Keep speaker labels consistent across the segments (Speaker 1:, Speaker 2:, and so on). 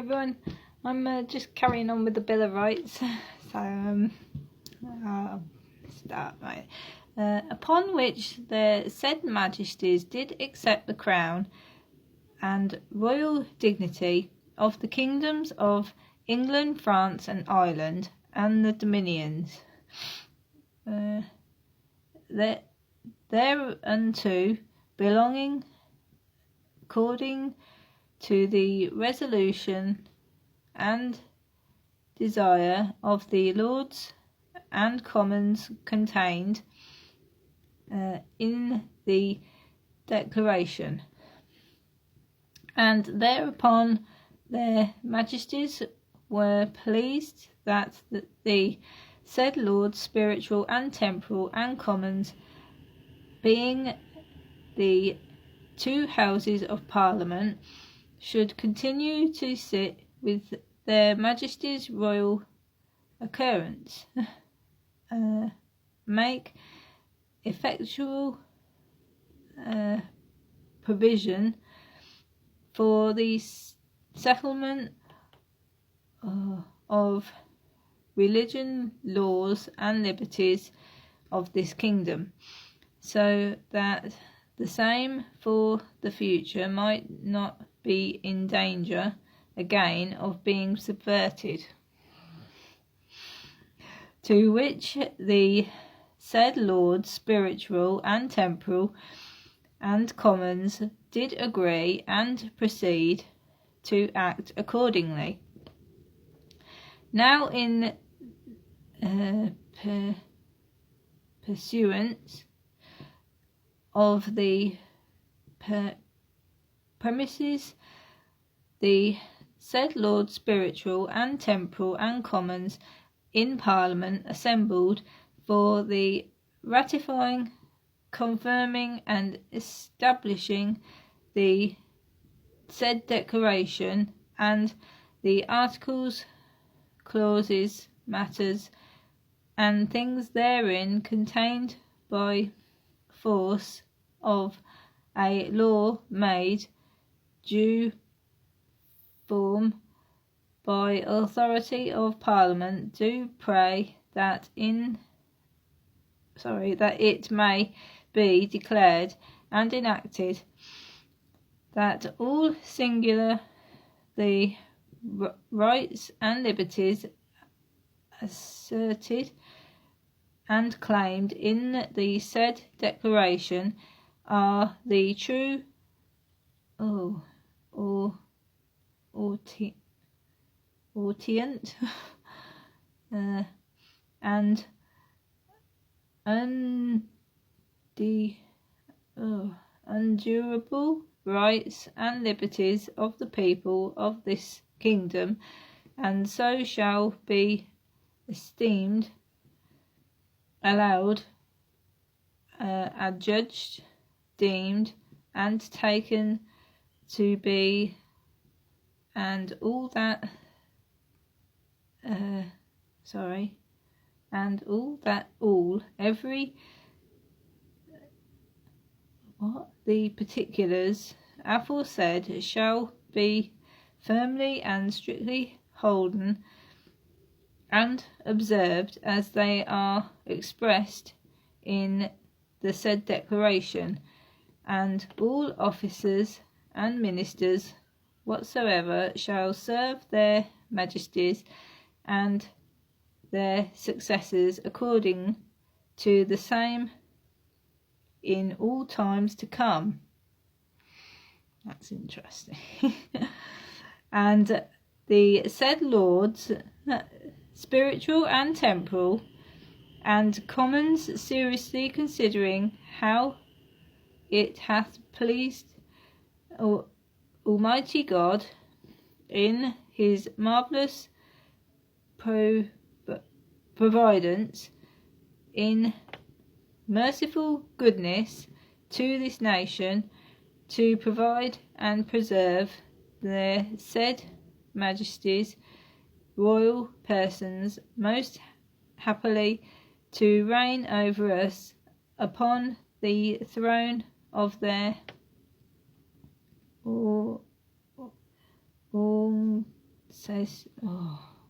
Speaker 1: everyone, I'm just carrying on with the Bill of Rights. So I'll start right. Upon which the said majesties did accept the crown and royal dignity of the kingdoms of England, France and Ireland and the dominions thereunto belonging, according to the resolution and desire of the Lords and Commons contained in the Declaration. And thereupon their majesties were pleased that the said Lords spiritual and temporal and Commons, being the two houses of Parliament, should continue to sit with their majesties' royal occurrence, make effectual provision for the settlement of religion, laws and liberties of this kingdom, so that the same for the future might not be in danger again of being subverted. To which the said Lords spiritual and temporal and Commons did agree and proceed to act accordingly. Now in pursuance of the premises, the said Lords spiritual and temporal and Commons in Parliament assembled for the ratifying, confirming and establishing the said declaration and the articles, clauses, matters and things therein contained by force of a law made due form by authority of Parliament, do pray that it may be declared and enacted that all singular the rights and liberties asserted and claimed in the said declaration are the true orient and undurable rights and liberties of the people of this kingdom, and so shall be esteemed, allowed, adjudged, deemed, and taken to be, and all that the particulars aforesaid shall be firmly and strictly holden and observed as they are expressed in the said declaration, and all officers and ministers whatsoever shall serve their majesties and their successors according to the same in all times to come. That's interesting. And the said Lords spiritual and temporal and Commons, seriously considering how it hath pleased Almighty God in his marvellous providence, in merciful goodness to this nation, to provide and preserve their said majesties' royal persons most happily, to reign over us upon the throne of their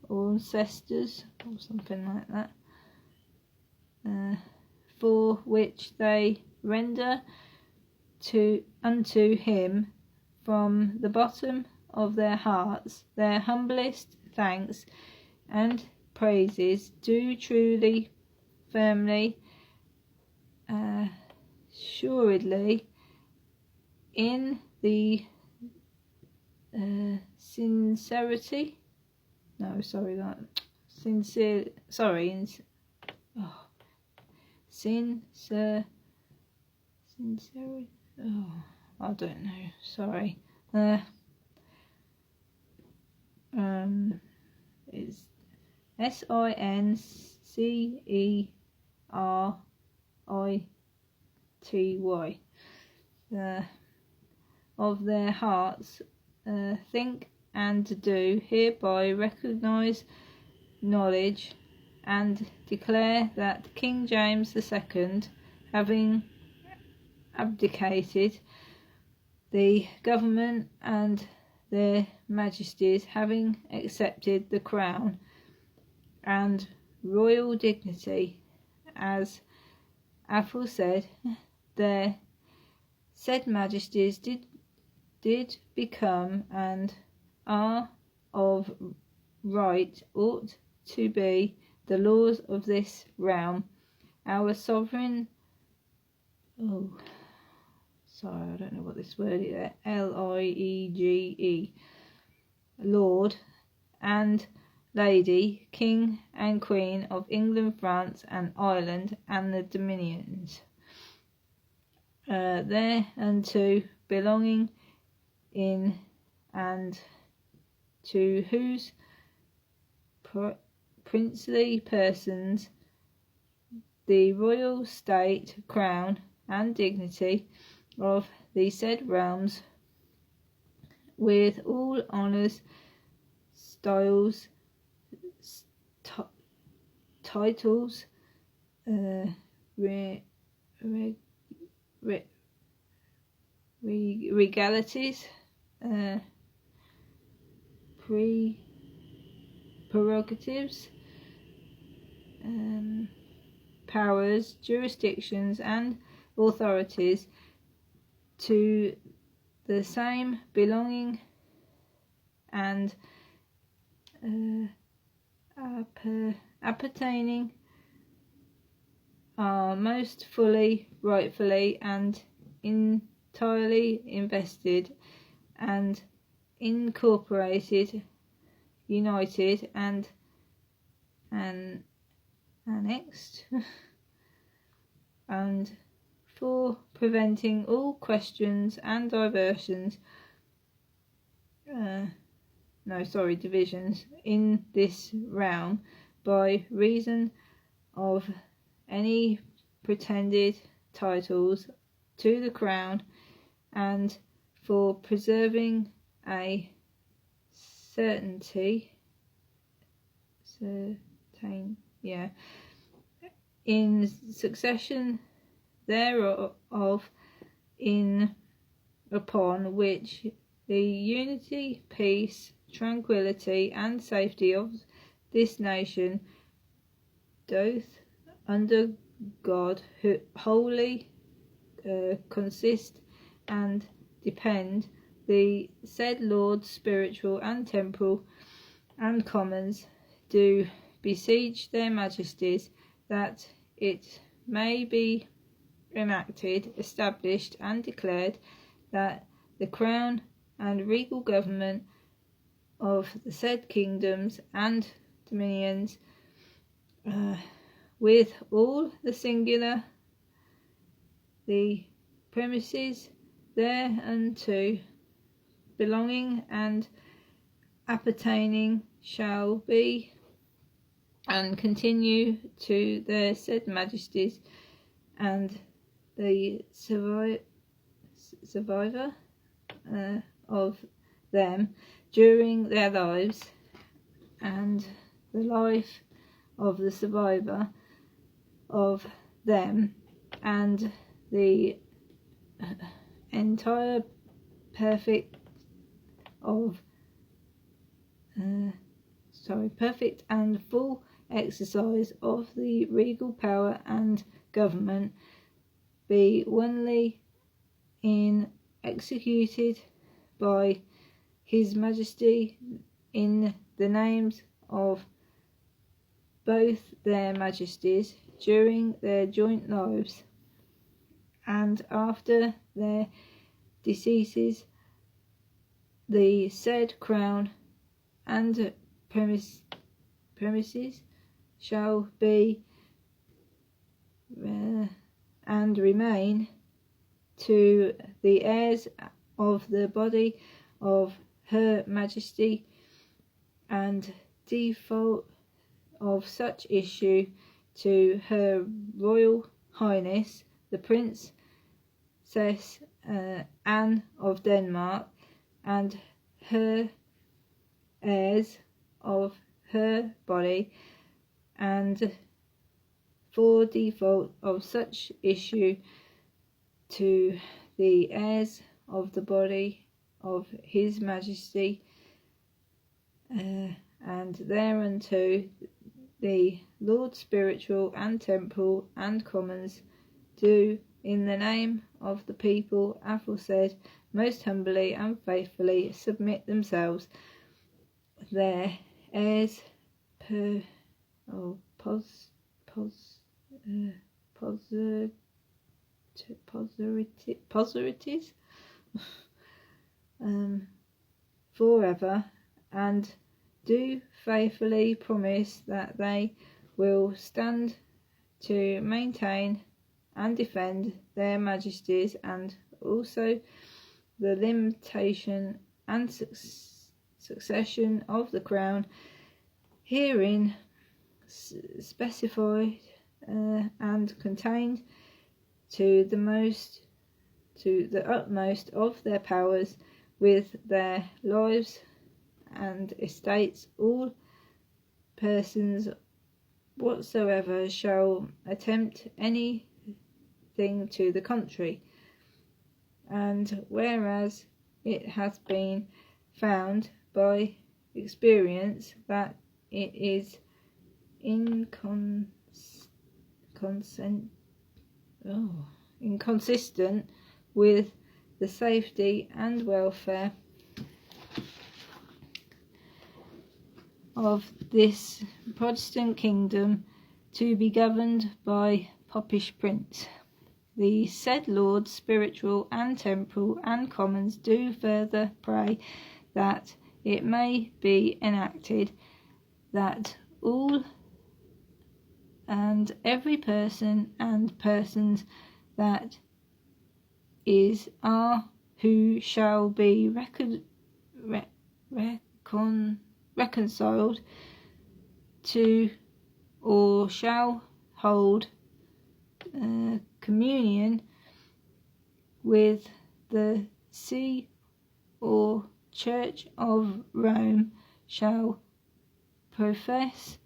Speaker 1: ancestors or something like that, for which they render unto him from the bottom of their hearts their humblest thanks and praises, do truly, firmly, assuredly, in the sincerity, no, sorry, that sincere, sorry, sincerity, I don't know, sorry, it's SINCERITY, of their hearts, think and do hereby recognise, knowledge, and declare that King James II, having abdicated the government and their majesties, having accepted the crown and royal dignity, as aforesaid, their said majesties did become and are of right ought to be the laws of this realm, our sovereign, sorry, I don't know what this word is, LIEGE, Lord and Lady, King and Queen of England, France and Ireland and the Dominions, thereunto belonging in, and to whose princely persons the royal state, crown, and dignity of the said realms, with all honours, styles, titles, regalities, prerogatives, powers, jurisdictions, and authorities to the same belonging and appertaining are most fully, rightfully, and entirely invested and incorporated, united, and annexed, and for preventing all questions and divisions in this realm by reason of any pretended titles to the crown, and for preserving a in succession thereof, in upon which the unity, peace, tranquillity, and safety of this nation doth under God wholly consist and depend, the said Lords spiritual and temporal and commons do beseech their majesties that it may be enacted, established, and declared that the crown and regal government of the said kingdoms and dominions, with all the singular the premises thereunto belonging and appertaining, shall be and continue to their said majesties and the survivor of them during their lives, and the life of the survivor of them, and the entire perfect of perfect and full exercise of the regal power and government be only executed by His Majesty in the names of both their Majesties during their joint lives, and after their deceases the said crown and premises shall be and remain to the heirs of the body of Her Majesty, and default of such issue to Her Royal Highness the Princess Anne of Denmark, and her heirs of her body, and for default of such issue to the heirs of the body of His Majesty, and thereunto the Lord Spiritual and Temporal and Commons do in the name of the people aforesaid most humbly and faithfully submit themselves, their heirs poserities forever, and do faithfully promise that they will stand to maintain and defend their Majesties, and also the limitation and succession of the crown herein specified and contained to the utmost of their powers, with their lives and estates, all persons whatsoever shall attempt anything to the contrary. And whereas it has been found by experience that it is inconsistent with the safety and welfare of this Protestant kingdom to be governed by Popish Prince, the said Lords Spiritual and Temporal and Commons do further pray that it may be enacted that all and every person and persons that are who shall be reconciled to or shall hold communion with the See or Church of Rome shall profess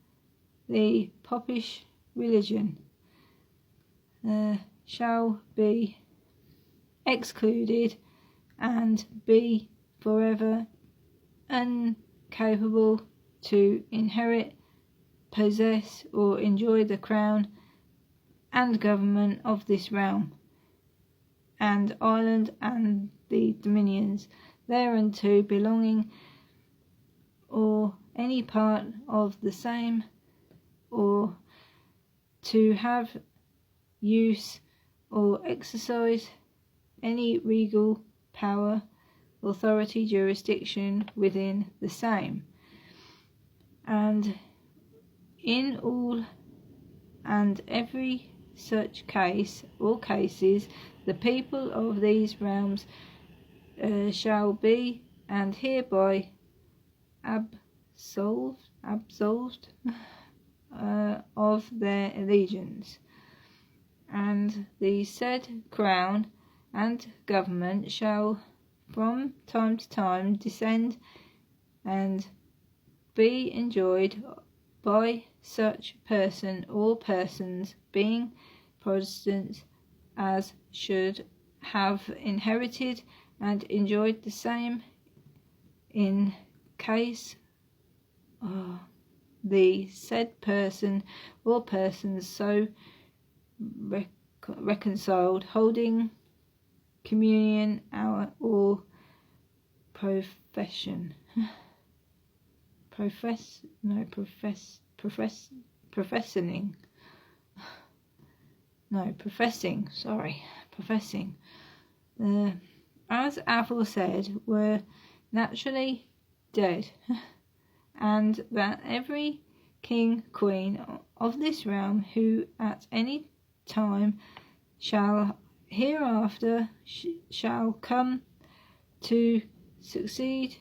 Speaker 1: the Popish religion, shall be excluded and be forever incapable to inherit, possess or enjoy the crown and government of this realm and island and the dominions thereunto belonging, or any part of the same, or to have use or exercise any regal power, authority, jurisdiction within the same. And in all and every such case or cases, the people of these realms shall be and hereby absolved of their allegiance, and the said crown and government shall from time to time descend and be enjoyed by such person or persons, being Protestants, as should have inherited and enjoyed the same, in case the said person or persons so reconciled, holding communion hour or professing, as aforesaid, were naturally dead, and that every king, queen of this realm, who at any time shall hereafter shall come to succeed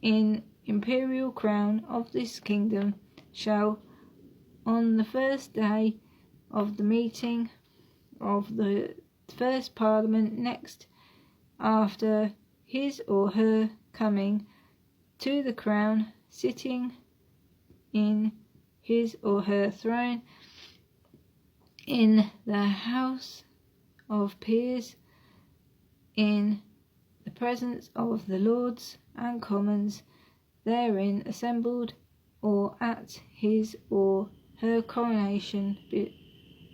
Speaker 1: in imperial crown of this kingdom, shall on the first day of the meeting of the first parliament next after his or her coming to the crown, sitting in his or her throne in the House of Peers, in the presence of the Lords and Commons therein assembled, or at his or her coronation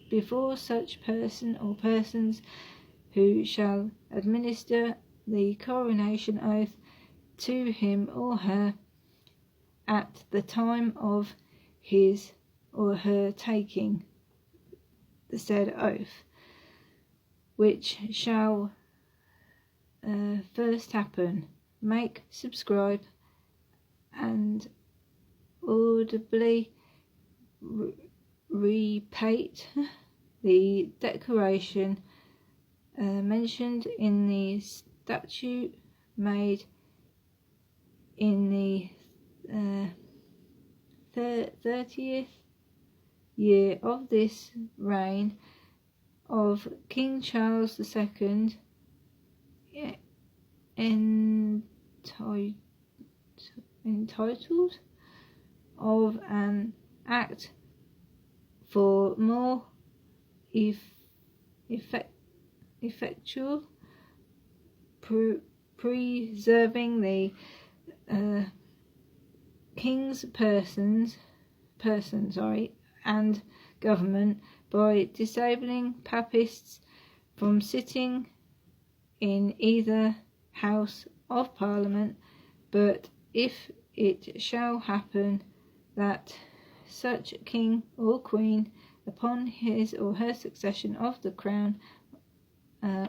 Speaker 1: before such person or persons who shall administer the coronation oath to him or her at the time of his or her taking the said oath, which shall first happen, make, subscribe, and audibly repeat the declaration mentioned in the statute made in the 30th year of this reign of King Charles II, entitled of an act for more effectual preserving the king's person and government by disabling papists from sitting in either House of Parliament, but if it shall happen that such king or queen, upon his or her succession of the crown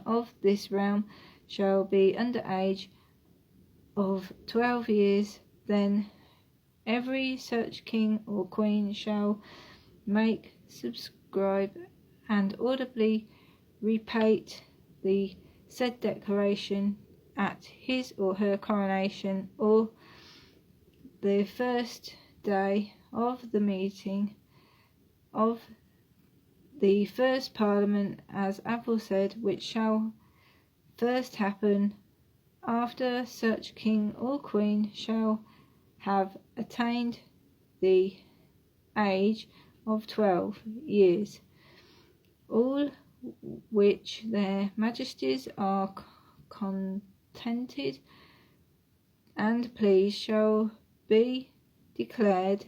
Speaker 1: of this realm, shall be under age of 12 years, then every such king or queen shall make, subscribe, and audibly repeat the said declaration at his or her coronation, or the first day of the meeting of the first parliament as aforesaid, which shall first happen after such king or queen shall have attained the age of 12 years, all which their majesties are contented and pleased shall be declared,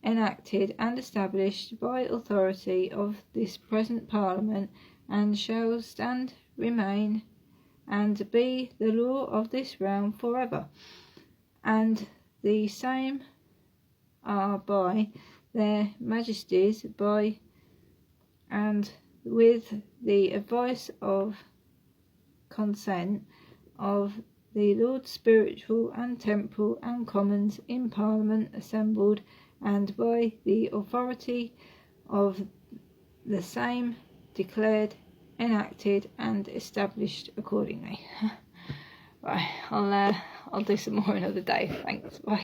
Speaker 1: enacted, and established by authority of this present Parliament, and shall stand, remain, and be the law of this realm forever. And the same are by their majesties, by and with the advice of consent of the Lords Spiritual and Temporal and Commons in Parliament assembled, and by the authority of the same declared, enacted, and established accordingly. Right, I'll do some more another day. Thanks. Bye.